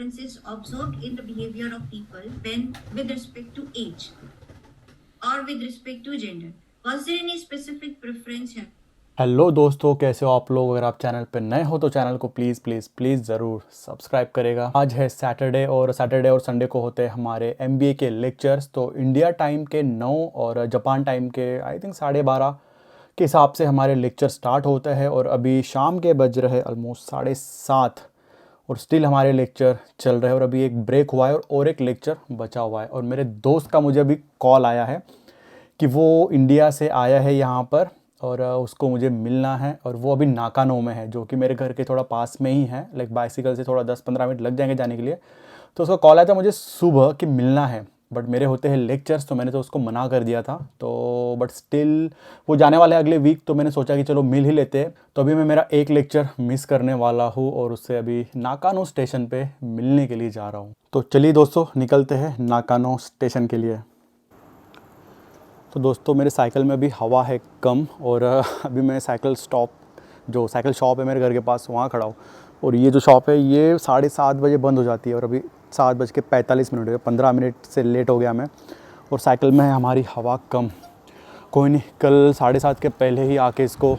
differences observed in the behavior of people when with respect to age or with respect to gender? Was there any specific preference here? Hello दोस्तों, कैसे हो आप लोग। अगर आप channel पे नए हो तो चैनल को प्लीज़ प्लीज़ प्लीज़ ज़रूर सब्सक्राइब करेगा। आज है सैटरडे और संडे को होते हैं हमारे एमबीए के लेक्चर्स। तो इंडिया टाइम के 9 और जापान टाइम के आई थिंक 12:30 के हिसाब से हमारे लेक्चर स्टार्ट होता है और अभी शाम के बज रहे ऑलमोस्ट 7:30 और स्टिल हमारे लेक्चर चल रहे हैं। और अभी एक ब्रेक हुआ है और एक लेक्चर बचा हुआ है। और मेरे दोस्त का मुझे अभी कॉल आया है कि वो इंडिया से आया है यहाँ पर और उसको मुझे मिलना है। और वो अभी नाकानो में है, जो कि मेरे घर के थोड़ा पास में ही है। लाइक बाइसिकल से थोड़ा 10-15 मिनट लग जाएंगे जाने के लिए। तो उसका कॉल आया था मुझे सुबह कि मिलना है, बट मेरे होते हैं लेक्चर्स, तो मैंने तो उसको मना कर दिया था। तो बट स्टिल वो जाने वाले अगले वीक, तो मैंने सोचा कि चलो मिल ही लेते हैं। तो अभी मैं मेरा एक लेक्चर मिस करने वाला हूँ और उससे अभी नाकानो स्टेशन पे मिलने के लिए जा रहा हूँ। तो चलिए दोस्तों, निकलते हैं नाकानो स्टेशन के लिए। तो दोस्तों, मेरे साइकिल में अभी हवा है कम और अभी मैं साइकिल शॉप है मेरे घर के पास, वहाँ खड़ा हूँ। और ये जो शॉप है ये 7:30 बजे बंद हो जाती है और अभी 7:45 हो गए। 15 मिनट से लेट हो गया मैं। और साइकिल में है हमारी हवा कम। कोई नहीं, कल 7:30 के पहले ही आके इसको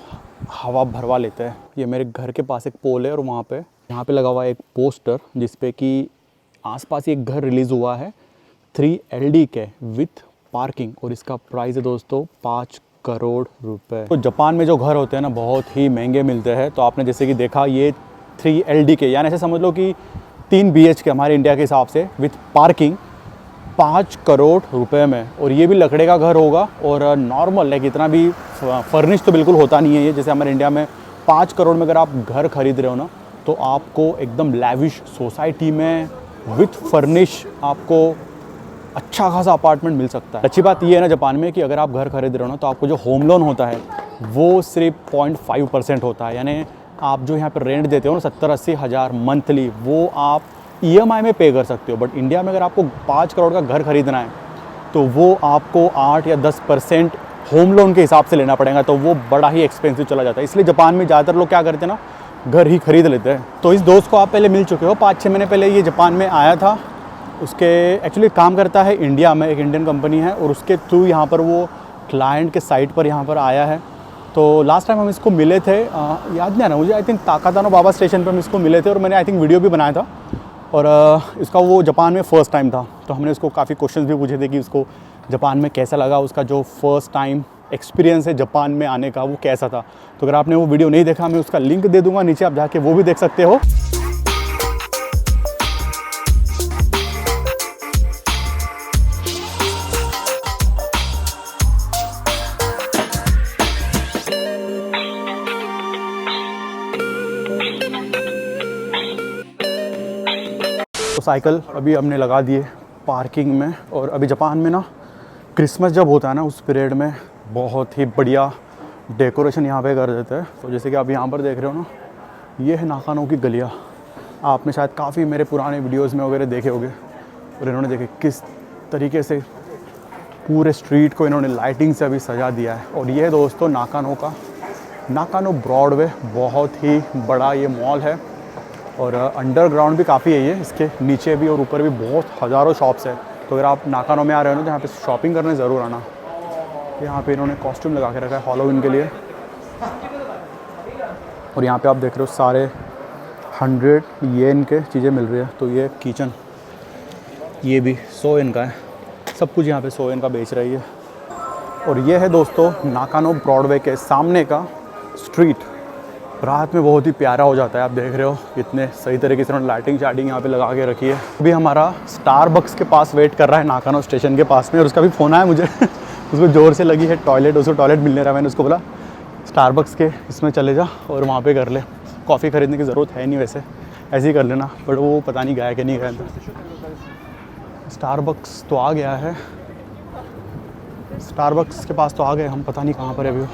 हवा भरवा लेते हैं। ये मेरे घर के पास एक पोल है और यहाँ पे लगा हुआ है एक पोस्टर जिसपे कि आसपास ही एक घर रिलीज़ हुआ है 3 LDK विथ पार्किंग। और इसका प्राइस है दोस्तों 5 करोड़ रुपए। तो जापान में जो घर होते हैं ना, बहुत ही महंगे मिलते हैं। तो आपने जैसे कि देखा, ये 3 LDK यानी ऐसे समझ लो कि 3 BHK हमारे इंडिया के हिसाब से विथ पार्किंग 5 करोड़ रुपए में। और ये भी लकड़े का घर होगा और नॉर्मल, लाइक इतना भी फर्निश तो बिल्कुल होता नहीं है ये। जैसे हमारे इंडिया में 5 करोड़ में अगर आप घर खरीद रहे हो ना, तो आपको एकदम लैविश सोसाइटी में विथ फर्निश आपको अच्छा खासा अपार्टमेंट मिल सकता है। अच्छी बात ये है ना जापान में कि अगर आप घर खरीद रहे हो ना, तो आपको जो होम लोन होता है वो सिर्फ 0.5% होता है। यानी आप जो यहाँ पर रेंट देते हो ना 70-80 हज़ार मंथली, वो आप EMI में पे कर सकते हो। बट इंडिया में अगर आपको 5 करोड़ का घर खरीदना है तो वो आपको 8 या 10% होम लोन के हिसाब से लेना पड़ेगा। तो वो बड़ा ही एक्सपेंसिव चला जाता है। इसलिए जापान में ज़्यादातर लोग क्या करते हैं ना, घर ही खरीद लेते हैं। तो इस दोस्त को आप पहले मिल चुके हो, 5-6 महीने पहले ये जापान में आया था। उसके एक्चुअली काम करता है इंडिया में, एक इंडियन कंपनी है, और उसके थ्रू यहाँ पर वो क्लाइंट के साइट पर यहाँ पर आया है। तो लास्ट टाइम हम इसको मिले थे, याद नहीं आ रहा मुझे, आई थिंक ताकातानो बाबा स्टेशन पर हम इसको मिले थे और मैंने आई थिंक वीडियो भी बनाया था। और इसका वो जापान में फ़र्स्ट टाइम था। तो हमने उसको काफ़ी क्वेश्चंस भी पूछे थे कि उसको जापान में कैसा लगा, उसका जो फर्स्ट टाइम एक्सपीरियंस है जापान में आने का वो कैसा था। तो अगर आपने वो वीडियो नहीं देखा, मैं उसका लिंक दे दूँगा नीचे, आप जाके वो भी देख सकते हो। तो साइकिल अभी हमने लगा दिए पार्किंग में। और अभी जापान में ना क्रिसमस जब होता है ना, उस पीरियड में बहुत ही बढ़िया डेकोरेशन यहाँ पे कर देते हैं। तो जैसे कि आप यहाँ पर देख रहे हो ना, ये है नाकानो की गलियाँ। आपने शायद काफ़ी मेरे पुराने वीडियोस में वगैरह देखे होंगे। और इन्होंने देखे किस तरीके से पूरे स्ट्रीट को इन्होंने लाइटिंग से अभी सजा दिया है। और ये दोस्तों नाकानो ब्रॉडवे, बहुत ही बड़ा ये मॉल है। और अंडरग्राउंड भी काफ़ी है ये, इसके नीचे भी और ऊपर भी बहुत हज़ारों शॉप्स है। तो अगर आप नाकानो में आ रहे हो ना, तो यहाँ पे शॉपिंग करने ज़रूर आना। यहाँ पे इन्होंने कॉस्ट्यूम लगा के रखा है हैलोवीन के लिए। और यहाँ पे आप देख रहे हो सारे 100 येन के चीज़ें मिल रही है। तो ये किचन, ये भी 100 येन का है। सब कुछ यहाँ पे 100 येन का बेच रही है। और ये है दोस्तों नाकानो ब्रॉडवे के सामने का स्ट्रीट। रात में बहुत ही प्यारा हो जाता है। आप देख रहे हो कितने सही तरीके से लाइटिंग शाइटिंग यहाँ पे लगा के रखी है। अभी हमारा स्टारबक्स के पास वेट कर रहा है नाकानो स्टेशन के पास में। और उसका भी फ़ोन आया मुझे उसको ज़ोर से लगी है टॉयलेट, उसको टॉयलेट मिलने रहा। मैंने उसको बोला स्टारबक्स के इसमें चले जा और वहाँ पे कर ले। कॉफ़ी ख़रीदने की ज़रूरत है नहीं वैसे, ऐसे ही कर लेना। बट वो पता नहीं गया कि नहीं गया। स्टारबक्स तो आ गया है, स्टारबक्स के पास तो आ गए हम, पता नहीं कहाँ पर है अभी।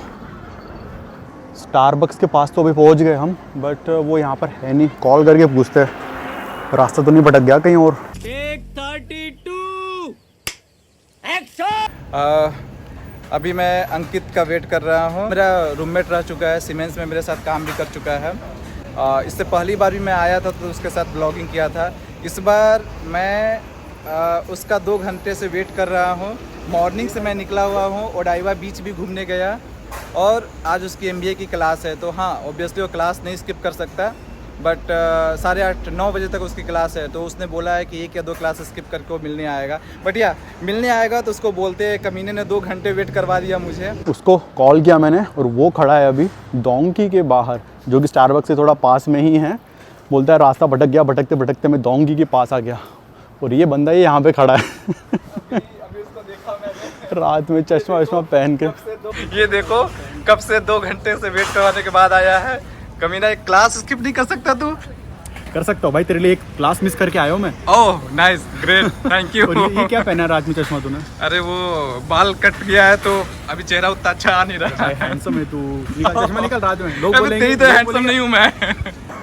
स्टारबक्स के पास तो अभी पहुंच गए हम, बट वो यहाँ पर है नहीं। कॉल करके पूछते हैं, रास्ता तो नहीं भटक गया कहीं और। अभी मैं अंकित का वेट कर रहा हूँ। मेरा रूममेट रह चुका है, सीमेंस में मेरे साथ काम भी कर चुका है। इससे पहली बार भी मैं आया था तो उसके साथ ब्लॉगिंग किया था। इस बार मैं उसका 2 घंटे से वेट कर रहा हूँ। मॉर्निंग से मैं निकला हुआ हूँ, ओडाइवा बीच भी घूमने गया और आज उसकी MBA की क्लास है। तो हाँ, ऑब्वियसली वो क्लास नहीं स्किप कर सकता, बट 8:30-9 बजे तक उसकी क्लास है। तो उसने बोला है कि 1 या 2 क्लास स्किप करके वो मिलने आएगा। बट या मिलने आएगा तो उसको बोलते कमीने ने 2 घंटे वेट करवा दिया मुझे। उसको कॉल किया मैंने और वो खड़ा है अभी डोंकी के बाहर, जो कि स्टारबक्स से थोड़ा पास में ही है। बोलता है रास्ता भटक गया, भटकते भटकते मैं डोंकी के पास आ गया। और ये बंदा ये यहाँ पे खड़ा है अभी उसको देखा मैंने रात में चश्मा वश्मा पहन के। ये देखो कब से 2 घंटे से वेट करवाने के बाद आया है। कमीना एक क्लास स्किप नहीं कर सकता तू? कर सकता हूँ भाई, तेरे लिए एक क्लास मिस करके आया हूँ मैं। Oh nice, great, thank you. और ये क्या पहना है रात में चश्मा तूने? अरे वो बाल कट गया है तो अभी चेहरा उतना अच्छा आ नहीं रहा। हैंडसम है तू, निकल चश्मा निकल रात में। लोग अभी बोलेंगे तेरी तो हैंडसम नहीं हूँ मैं।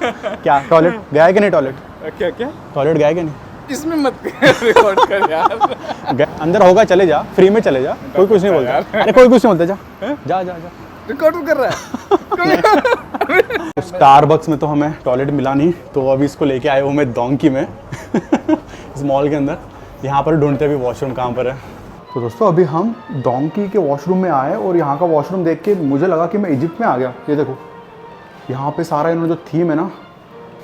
क्या टॉयलेट गया है कि नहीं? टॉयलेट क्या टॉयलेट गया है कि नहीं? इसमें मत रिकॉर्ड कर यार। अंदर होगा, चले जा, फ्री में चले जा, कोई कुछ नहीं बोलता। अरे कोई कुछ नहीं बोलता, जा जा जा जा। रिकॉर्ड कर रहा है। स्टारबक्स में तो हमें टॉयलेट मिला नहीं, तो अभी इसको लेके आए हूँ मैं डोंकी में इस मॉल के अंदर। यहाँ पर ढूंढते अभी वॉशरूम कहाँ पर है। तो दोस्तों अभी हम डोंकी के वॉशरूम में आए और यहाँ का वॉशरूम देख के मुझे लगा कि मैं इजिप्ट में आ गया। ये देखो यहाँ पे सारा इन्होंने जो थीम है ना,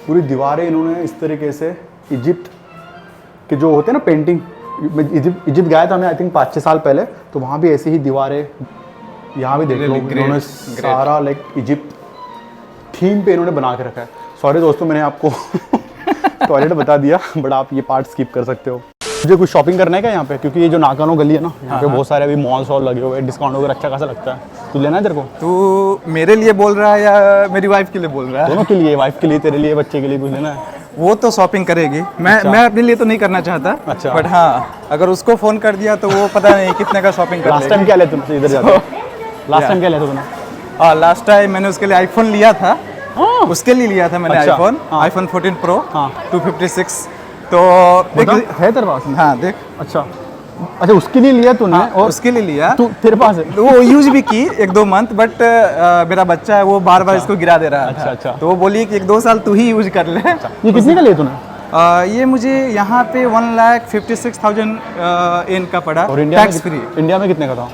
पूरी दीवारें इन्होंने इस तरीके से इजिप्ट के जो होते हैं ना पेंटिंग। मैं इजिप्ट गया था मैं आई थिंक 5-6 साल पहले, तो वहाँ भी ऐसी ही दीवारें। यहाँ भी देख लो इन्होंने सारा लाइक इजिप्ट थीम पे इन्होंने बना के रखा है। सॉरी दोस्तों मैंने आपको टॉयलेट बता दिया, बट आप ये पार्ट स्किप कर सकते हो। मुझे कुछ शॉपिंग करना है क्या यहाँ पे? क्योंकि ये जो नाकानो गली है ना, यहाँ पे बहुत सारे अभी मॉल्स और लगे हुए हैं, डिस्काउंट वगैरह अच्छा खासा लगता है। तू लेना है तेरे को? तू मेरे लिए बोल रहा है या मेरी वाइफ के लिए बोल रहा है? दोनों के लिए, वाइफ के लिए, तेरे लिए, बच्चे के लिए कुछ लेना है? वो तो शॉपिंग करेगी, मैं अपने लिए तो नहीं करना चाहता। अच्छा। बट हाँ, अगर उसको फोन कर दिया तो वो पता नहीं कितने का शॉपिंग कर लास्ट टाइम क्या लेते तुम इधर जाते? लास्ट टाइम क्या लेते तुमने? हाँ, लास्ट टाइम मैंने उसके लिए आईफोन लिया था। उसके लिए लिया था मैंने अच्छा, आईफोन 14 प्रो हाँ। 256। तो है तेरे पास? हाँ देख। अच्छा अच्छा, उसके लिए लिया तूने? हाँ, और उसके लिए लिया। तू तेरे पास है? वो यूज भी की 1-2 मंथ, बट मेरा बच्चा है वो बार बार इसको गिरा दे रहा था। अच्छा। तो वो बोली कि 1-2 साल तू ही यूज कर ले। ये कितने का लिया तूने? ये मुझे यहाँ पे 1,56,000 एन का पड़ा, और इंडिया टैक्स फ्री। इंडिया में कितने का था?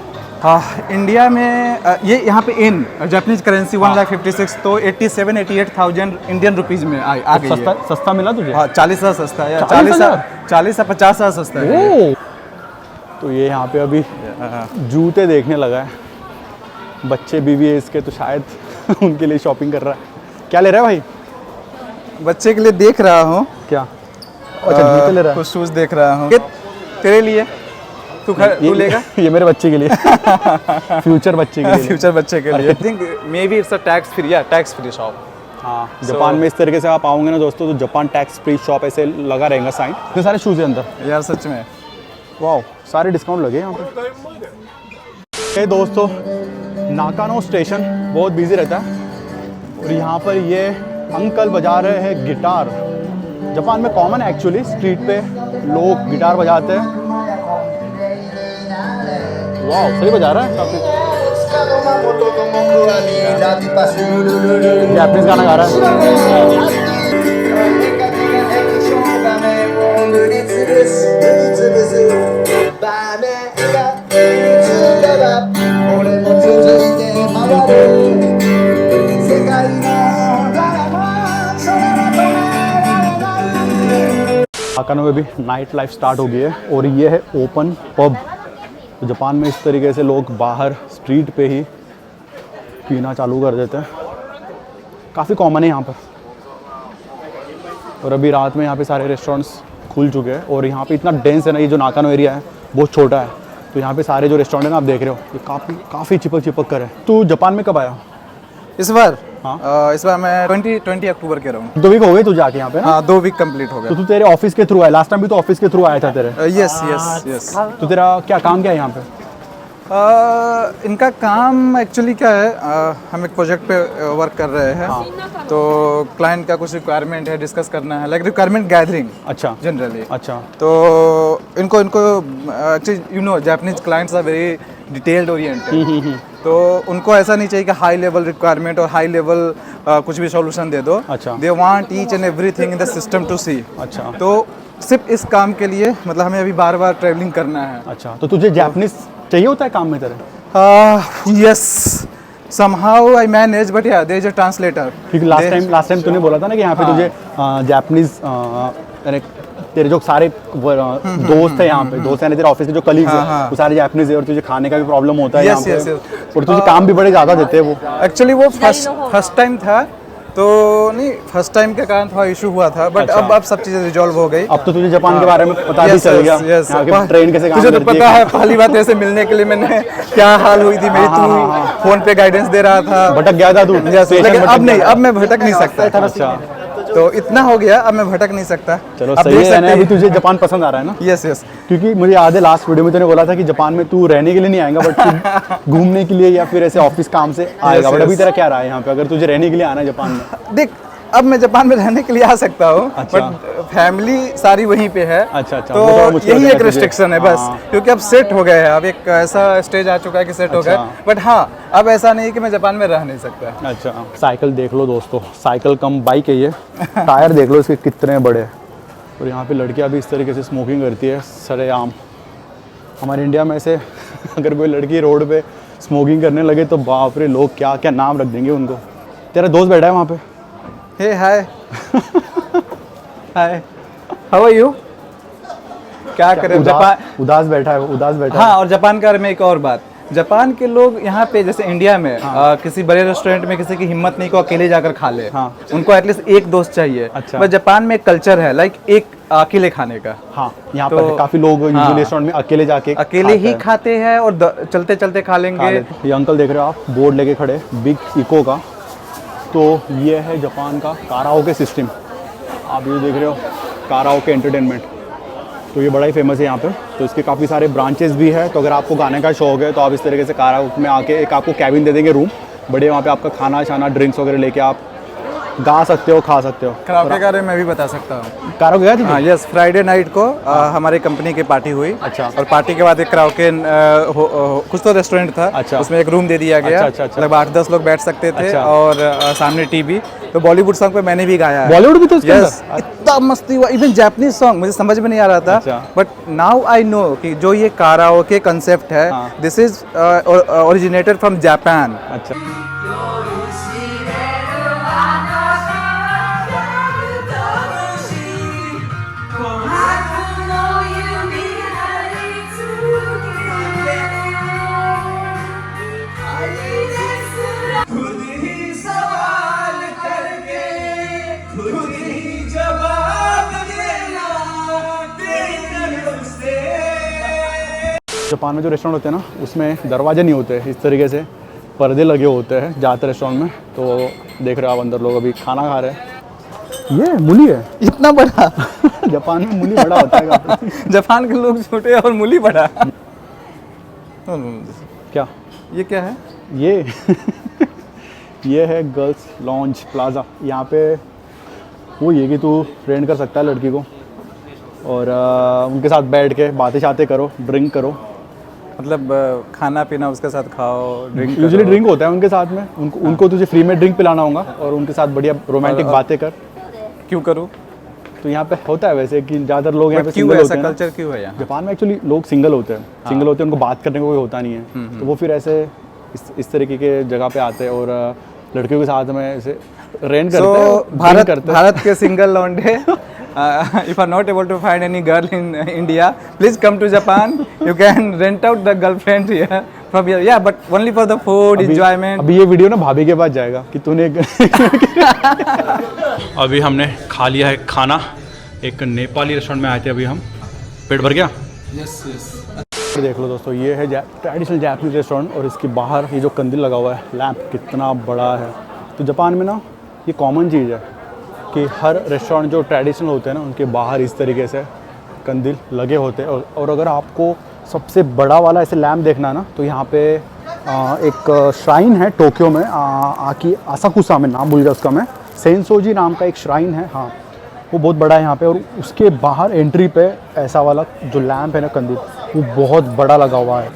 इंडिया में ये यहाँ पे एन जापानीज करेंसी 1,56,000, तो 87-88,000 इंडियन रुपीज में आ गई है। सस्ता मिला तुझे? हाँ, 40,000 सस्ता है, 40,000 से 50,000 सस्ता है। तो ये यहाँ पे अभी जूते देखने लगा है, बच्चे बीवी है इसके, तो शायद उनके लिए शॉपिंग कर रहा है। क्या ले रहा है भाई? बच्चे के लिए देख रहा हूँ। क्या? अच्छा जूते ले रहा है। कुछ शूज देख रहा हूँ तेरे लिए। तू लेगा? ये मेरे बच्चे के लिए फ्यूचर बच्चे के लिए। फ्यूचर बच्चे के लिए। I think may be it's a tax free, या टैक्स फ्री शॉप। हाँ, जापान में इस तरीके से आप आओगे ना दोस्तों, तो जापान टैक्स फ्री शॉप ऐसे लगा रहेगा साइन। इतने सारे शूज है अंदर यार, सच में वाह, सारे डिस्काउंट लगे यहाँ पे। ये दोस्तों नाकानो स्टेशन बहुत बिजी रहता है और यहाँ पर ये अंकल बजा रहे हैं गिटार। जापान में कॉमन है एक्चुअली, स्ट्रीट पे लोग गिटार बजाते हैं। वाह, सही बजा रहा है काफी। जापानीज गाना गा रहा है। नाकानो में भी नाइट लाइफ स्टार्ट हो गई है और ये है ओपन पब। तो जापान में इस तरीके से लोग बाहर स्ट्रीट पे ही पीना चालू कर देते हैं, काफ़ी कॉमन है यहाँ पर। और अभी रात में यहाँ पे सारे रेस्टोरेंट्स खुल चुके हैं और यहाँ पे इतना डेंस है ना, ये जो नाकानो एरिया है बहुत छोटा है, तो यहाँ पे सारे जो रेस्टोरेंट है ना आप देख रहे हो, ये काफ़ी चिपक कर है। तू जापान में कब आया? इस बार? हाँ। इस बार मैं 20 अक्टूबर के रहा हूँ। 2 वीक हो गए तू जाके यहाँ पे ना? हाँ, 2 वीक कंप्लीट हो गए। तो तू तेरे ऑफिस के थ्रू आया? लास्ट टाइम भी तो ऑफिस के थ्रू आया था तेरे। यस। तो तेरा क्या काम क्या है यहाँ पे? इनका काम एक्चुअली क्या है, हम एक प्रोजेक्ट पे वर्क कर रहे हैं। तो क्लाइंट का कुछ रिक्वायरमेंट है, डिस्कस करना है, लाइक रिक्वायरमेंट गैदरिंग अच्छा जनरली। अच्छा तो इनको actually Japanese clients are very detailed oriented. तो उनको ऐसा नहीं चाहिए कि हाई लेवल रिक्वायरमेंट और हाई लेवल कुछ भी सॉल्यूशन दे दो। अच्छा। They want each and everything in the system to see. अच्छा। तो सिर्फ इस काम के लिए मतलब हमें अभी बार बार ट्रैवलिंग करना है। अच्छा, तो तुझे जापानीज चाहिए होता है काम में तेरे? Yes, somehow I manage, but yeah, there is a translator. क्योंकि लास्ट टाइम तूने बोला था ना कि यहाँ पे तुझे जापानीज यानी तेरे जो सारे दोस्त है यहाँ पे, दोस्त है तेरे ऑफिस के जो कलीग्स हैं वो सारे जापानीज है, और तुझे खाने का भी प्रॉब्लम होता है यहाँ पे, और तुझे काम भी बड़े ज़्यादा देते हैं वो। एक्चुअली वो फर्स्ट टाइम था, तो नहीं फर्स्ट टाइम के कारण थोड़ा इशू हुआ था, बट अच्छा। अब सब चीजें रिजॉल्व हो गई। अब तो तुझे जापान के बारे में पता भी चल गया, यहाँ के ट्रेन कैसे काम तुझे करती तो पता है, पहली बात ऐसे मिलने के लिए मैंने क्या हाल हुई थी मेरी, तू फोन पे गाइडेंस दे रहा था, भटक गया था तू। लेकिन अब नहीं, अब मैं भटक नहीं सकता। अच्छा, तो इतना हो गया, अब मैं भटक नहीं सकता। चलो अब सही देख है ना, सकते अभी तुझे जापान पसंद आ रहा है ना? Yes yes. क्योंकि मुझे याद है लास्ट वीडियो में तूने बोला था कि जापान में तू रहने के लिए नहीं आएगा, बट तू घूमने के लिए या फिर ऐसे ऑफिस काम से आएगा। बट अभी तेरा क्या रहा है यहाँ पे, अगर तुझे रहने के लिए आना है जापान में? देख, अब मैं जापान में रहने के लिए आ सकता हूँ, अच्छा। बट फैमिली सारी वहीं पे है। अच्छा, अच्छा, तो वो थोड़ा मुश्किल यही हो एक जाएगा रिस्ट्रिक्शन है तुझे। बस, हाँ। क्योंकि अब सेट हो गए हैं, अब एक ऐसा स्टेज आ चुका है कि सेट हो गए। अच्छा। बट हाँ, अब ऐसा नहीं कि मैं जापान में रह नहीं सकता। अच्छा, साइकिल देख लो दोस्तों, साइकिल कम बाइक है ये। टायर देख लो इसके कितने बड़े हैं। और यहाँ पे लड़कियाँ भी इस तरीके से स्मोकिंग करती है सरेआम। हमारे इंडिया में ऐसे अगर कोई लड़की रोड पे स्मोकिंग करने लगे तो बाप रे, लोग क्या क्या नाम रख देंगे उनको। तेरा दोस्त बैठा है वहाँ पे। हे हाय हाय, हाउ आर यू? क्या करें, जापान उदास बैठा है वो, उदास बैठा है। हाँ, और जापान के बारे में एक और बात, जापान के लोग यहाँ पे जैसे इंडिया में किसी बड़े रेस्टोरेंट में किसी की हिम्मत नहीं को अकेले जाकर खा ले। हाँ। उनको एटलीस्ट एक दोस्त चाहिए। अच्छा। बट जापान में एक कल्चर है लाइक एक अकेले खाने का। हाँ, यहाँ तो- पर काफी लोग हाँ। रेस्टोरेंट में अकेले जाके अकेले ही खाते हैं और चलते चलते खा लेंगे। ये अंकल देख रहे हो आप, बोर्ड लेके खड़े बिग इको का। तो ये है जापान का काराओके सिस्टम। आप ये देख रहे हो काराओके एंटरटेनमेंट, तो ये बड़ा ही फेमस है यहाँ पे। तो इसके काफ़ी सारे ब्रांचेस भी है। तो अगर आपको गाने का शौक है तो आप इस तरीके से काराओके में आके एक आपको कैबिन दे देंगे, रूम बढ़िया, वहाँ पे आपका खाना शाना ड्रिंक्स वगैरह लेके आप गा सकते हो, खा सकते हो। कराओके के बारे में मैं भी बता सकता हूँ। काराओके गया हाँ, थी? यस, फ्राइडे नाइट को हमारी कंपनी की पार्टी हुई। अच्छा। और पार्टी के बाद एक कराओके कुछ तो रेस्टोरेंट था। अच्छा। उसमें एक रूम दे दिया गया। अच्छा, अच्छा, अच्छा। मतलब 8-10 लोग बैठ सकते थे। अच्छा। और सामने टीवी। तो बॉलीवुड सॉन्ग पे मैंने भी गाया है। बॉलीवुड भी तो उसके यस, अंदर? इतना मस्ती हुआ। इवन जापानीज सॉन्ग मुझे समझ में नहीं आ रहा था। अच्छा। बट नाउ आई नो कि जो ये काराओके कंसेप्ट है, हाँ। This is originated from Japan. अच्छा, जापान में जो रेस्टोरेंट होते हैं ना, उसमें दरवाजे नहीं होते, इस तरीके से पर्दे लगे होते हैं ज़्यादातर रेस्टोरेंट में। तो देख रहे हो आप, अंदर लोग अभी खाना खा रहे हैं। ये मूली है इतना बड़ा। जापान में मूली बड़ा होता है काफी। जापान के लोग छोटे और मूली बड़ा। क्या ये क्या है? ये ये है गर्ल्स लॉन्च प्लाजा। यहाँ पे वो ये कि तू फ्रेंड कर सकता है लड़की को, और उनके साथ बैठ के बातें शातें करो, ड्रिंक करो। मतलब खाना पीना उसके साथ खाओ, ड्रिंक यूजुअली ड्रिंक होता है उनके साथ में, उनको तुझे फ्री में ड्रिंक पिलाना होगा, और उनके साथ बढ़िया रोमांटिक बातें कर। क्यों करूँ? तो यहाँ पे होता है वैसे कि ज़्यादातर लोग यहाँ पे क्यों सिंगल ऐसा होते हैं ना। कल्चर क्यों है यहाँ? जापान में एक्चुअली लोग सिंगल होते हैं, सिंगल होते हैं, उनको बात करने को कोई होता नहीं है, तो वो फिर ऐसे इस तरीके के जगह पे आते हैं और लड़कियों के साथ में ऐसे रेंट करते हैं, drink करते हैं। भारत के सिंगल लौंडे, if are not able to find any girl in India, please come to Japan. You can rent out the girlfriend here from here. Yeah, but only for the food enjoyment. अभी ये video ना भाभी के पास जाएगा कि तूने अभी हमने खा लिया है खाना, एक नेपाली रेस्टोरेंट में आए थे अभी हम। पेट भर गया? Yes, yes. देख लो दोस्तों, ये है ट्रेडिशनल जापानीज रेस्टोरेंट, और इसके बाहर ये जो कंदिल लगा हुआ है, लैंप कितना बड़ा है। तो जापान में ना ये कॉमन चीज़ है कि हर रेस्टोरेंट जो ट्रेडिशनल होते हैं ना, उनके बाहर इस तरीके से कंदिल लगे होते हैं। और अगर आपको सबसे बड़ा वाला ऐसे लैम्प देखना है ना, तो यहाँ पे एक श्राइन है टोक्यो में, आकी आसाकुसा में, नाम भूल गया उसका मैं, सेंसोजी नाम का एक श्राइन है, हाँ वो बहुत बड़ा है यहाँ पे। और उसके बाहर एंट्री पे ऐसा वाला जो लैम्प है ना कंदील, वो बहुत बड़ा लगा हुआ है।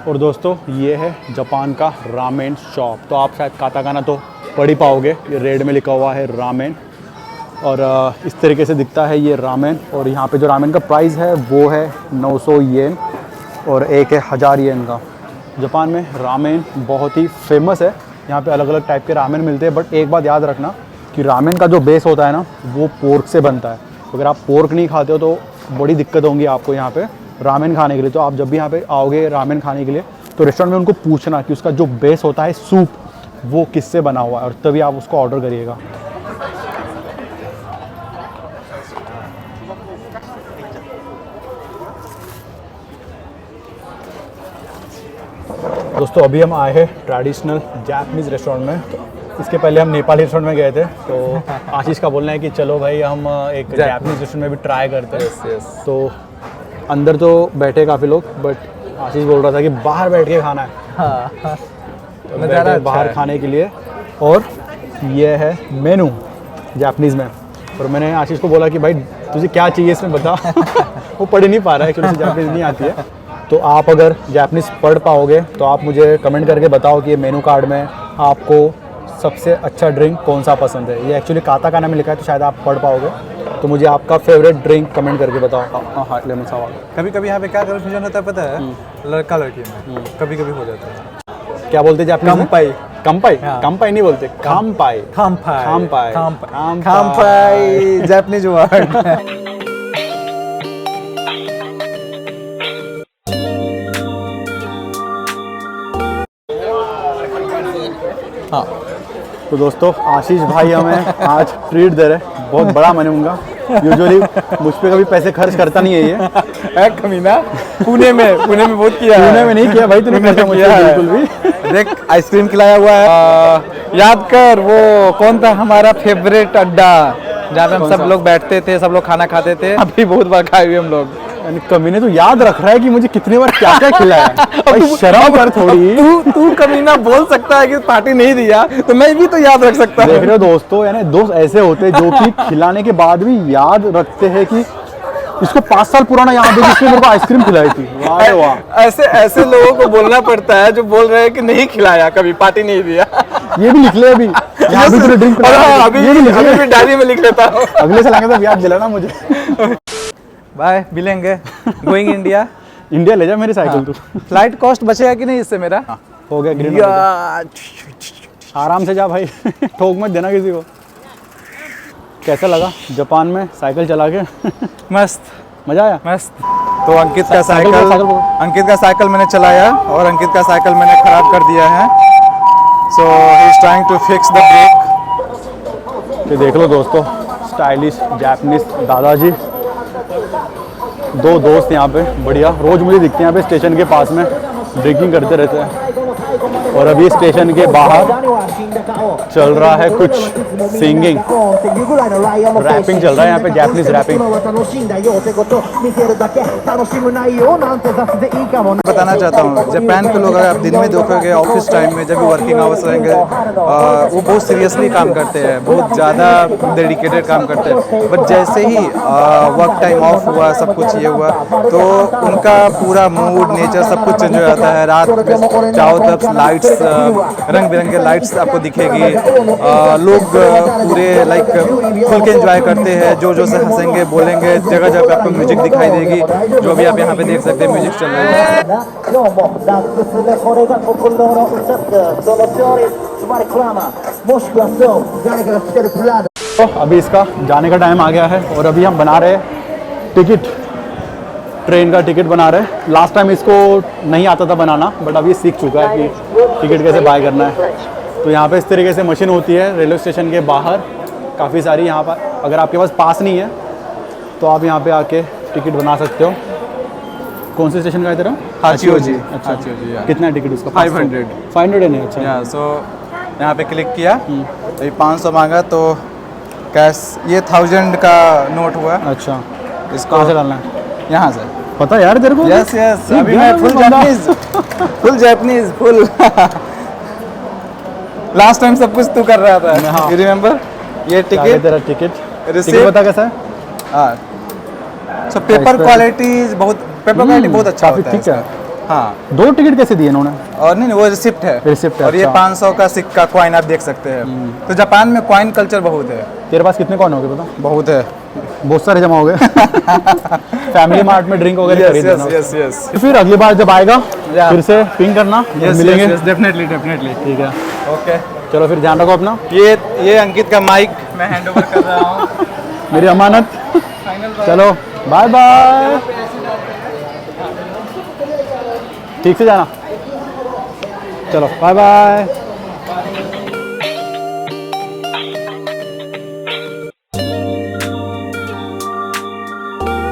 और दोस्तों ये है जापान का रामेन शॉप। तो आप शायद काताकाना तो पढ़ ही पाओगे, ये रेड में लिखा हुआ है रामेन, और इस तरीके से दिखता है ये रामेन। और यहाँ पे जो रामेन का प्राइस है वो है 900 येन और एक है 1000 येन का। जापान में रामेन बहुत ही फेमस है, यहाँ पे अलग अलग टाइप के रामेन मिलते हैं। बट एक बात याद रखना कि रामेन का जो बेस होता है ना वो पोर्क से बनता है। अगर आप पोर्क नहीं खाते हो तो बड़ी दिक्कत होंगी आपको यहाँ पे रामेन खाने के लिए। तो आप जब भी यहाँ पे आओगे रामेन खाने के लिए तो रेस्टोरेंट में उनको पूछना कि उसका जो बेस होता है सूप वो किससे बना हुआ है, और तभी आप उसको ऑर्डर करिएगा। दोस्तों अभी हम आए हैं ट्रेडिशनल जापानीज़ रेस्टोरेंट में। तो इसके पहले हम नेपाली रेस्टोरेंट में गए थे, तो आशीष का बोलना है कि चलो भाई हम एक जापानीज़ रेस्टोरेंट में भी ट्राई करते हैं। तो अंदर तो बैठे काफ़ी लोग, बट आशीष बोल रहा था कि बाहर बैठ के खाना है। हाँ तो बैठे बाहर खाने के लिए। और ये है मेनू जापानीज़ में। और मैंने आशीष को बोला कि भाई तुझे क्या चाहिए इसमें बता। वो पढ़ ही नहीं पा रहा है क्योंकि जापानीज़ नहीं आती है। तो आप अगर जापानीज़ पढ़ पाओगे तो आप मुझे कमेंट करके बताओ कि ये मेनू कार्ड में आपको सबसे अच्छा ड्रिंक कौन सा पसंद है। ये एक्चुअली काताकाना में लिखा है तो शायद आप पढ़ पाओगे। तो मुझे आपका फेवरेट ड्रिंक कमेंट करके बताओ। हाँ लेमन सवाल। कभी कभी यहाँ पे क्या कन्फ्यूजन होता है पता है, लड़का लड़की में कभी कभी हो जाता है। क्या बोलते हैं जापानीज़ में? कंपाई। कंपाई? हाँ। कंपाई नहीं बोलते, खामपाई। खामपाई। खामपाई। खामपाई जापानीज वर्ड। हाँ तो दोस्तों आशीष भाई हमें आज ट्रीट दे रहे हैं, बहुत बड़ा मैंने उनका। यूजुअली मुझ पे कभी पैसे खर्च करता नहीं है ये। कमीना पुणे में बहुत किया है। पुणे में नहीं किया भाई, तूने पैसा मुझे बिल्कुल भी। देख आइसक्रीम खिलाया हुआ है। याद कर वो कौन था हमारा फेवरेट अड्डा जहाँ पे हम सब लोग बैठते थे, सब लोग खाना खाते थे। अभी बहुत बार खाए हुए हम लोग। कमीने तो याद रख रहा है कि मुझे कितने बार क्या क्या खिलाया है। भाई शर्म कर थोड़ी। तू कमीना बोल सकता है कि पार्टी नहीं दिया, तो मैं भी तो याद रख सकता हूँ। देख रहे हो दोस्तों, यानी दोस्त ऐसे होते हैं जो कि खिलाने के बाद भी याद रखते हैं कि इसको 5 साल पुराना याद है जिसने मेरे को आइसक्रीम खिलाई थी। वाह वाह। ऐसे लोगों को बोलना पड़ता है जो बोल रहे हैं कि नहीं खिलाया, कभी पार्टी नहीं दिया। ये भी लिख ले अभी, यहाँ भी तुझे ड्रिंक अभी डायरी में लिख लेता हूँ। अगले साल आएंगे तो याद दिलाना मुझे। बाय, मिलेंगे। Going India. इंडिया ले जा मेरी साइकिल तू। फ्लाइट कॉस्ट बचेगा कि नहीं इससे मेरा? हो गया ग्रीन। आराम से जा भाई, ठोक मत देना किसी को। कैसा लगा जापान में साइकिल चला के? मस्त, मजा आया? मस्त। तो अंकित का साइकिल मैंने चलाया और अंकित का साइकिल मैंने खराब कर दिया है। So he is trying to fix the brake. ये देख लो दोस्तों, स्टाइलिश जापानीज दादाजी, 2 दोस्त यहाँ पे बढ़िया रोज मुझे दिखते हैं यहाँ पे स्टेशन के पास में ड्रिंकिंग करते रहते हैं। और अभी स्टेशन के बाहर चल रहा है कुछ सिंगिंग, रैपिंग चल रहा है यहाँ पे, जापानीज रैपिंग। बताना चाहता हूँ जापान के लोग अगर आप दिन में देखोगे ऑफिस टाइम में जब भी वर्किंग आवर्स रहेंगे वो बहुत सीरियसली काम करते हैं, बहुत ज़्यादा डेडिकेटेड काम करते हैं। बट जैसे ही वर्क टाइम ऑफ हुआ, सब कुछ ये हुआ, तो उनका पूरा मूड नेचर सब कुछ चेंज हो जाता है। रात में चारों तरफ लाइट्स, रंग बिरंगे लाइट्स आपको दिखेगी। लोग पूरे लाइक खुल के एंजॉय करते हैं, जो से हंसेंगे बोलेंगे। जगह जगह पे आपको म्यूजिक दिखाई देगी, जो भी आप यहाँ पे देख सकते हैं म्यूजिक चल रही है। तो अभी इसका जाने का टाइम आ गया है और अभी हम बना रहे टिकट, ट्रेन का टिकट बना रहे हैं। लास्ट टाइम इसको नहीं आता था बनाना, बट अभी सीख चुका है कि टिकट कैसे बाय करना है। तो यहाँ पे इस तरीके से मशीन होती है रेलवे स्टेशन के बाहर काफ़ी सारी। यहाँ पर अगर आपके पास पास नहीं है तो आप यहाँ पे आके टिकट बना सकते हो। कौन से स्टेशन का है तेरा? हाचियोजी। अच्छा, कितना है टिकट उसका? 500 है नहीं? अच्छा। सो यहाँ पे क्लिक किया तो ये 500 मांगा, तो कैश ये 1000 का नोट हुआ। अच्छा, इसको कहाँ से डालना है? यहाँ से पता यार तेरे को? यस यस, सीख अभी गया मैं ना फुल बंदा। Japanese, full Japanese, full. Last time सब कुछ तू कर रहा था, हाँ। You remember? ये क्या है टिकट, तेरा टिकट रिसीप्ट। बता कैसा है? हाँ, सो पेपर इसका- क्वालिटी बहुत, पेपर क्वालिटी बहुत अच्छा काफी होता है ठीक है। इसका। हाँ, 2 टिकट कैसे दिए इन्होंने? और नहीं वो रिसिप्ट है, रिसिप्ट है, और ये अच्छा। 500 का सिक्का कॉइन आप देख सकते हैं। तो जापान में कॉइन कल्चर बहुत है, तेरे पास कितने कॉइन हो गए बता? बहुत है। बहुत सारे जमा हो गए। फैमिली मार्ट में ड्रिंक वगैरह खरीद लेना। यस यस, फिर अगली बार जब आएगा या। फिर से पिंग करना, मिलेंगे। Definitely definitely. ठीक है, ओके, चलो फिर ध्यान रखो अपना। ये अंकित का माइक मैं हैंड ओवर कर रहा हूँ। मेरी अमानत। फाइनल चलो बाय बाय, ठीक से जाना। चलो बाय बाय।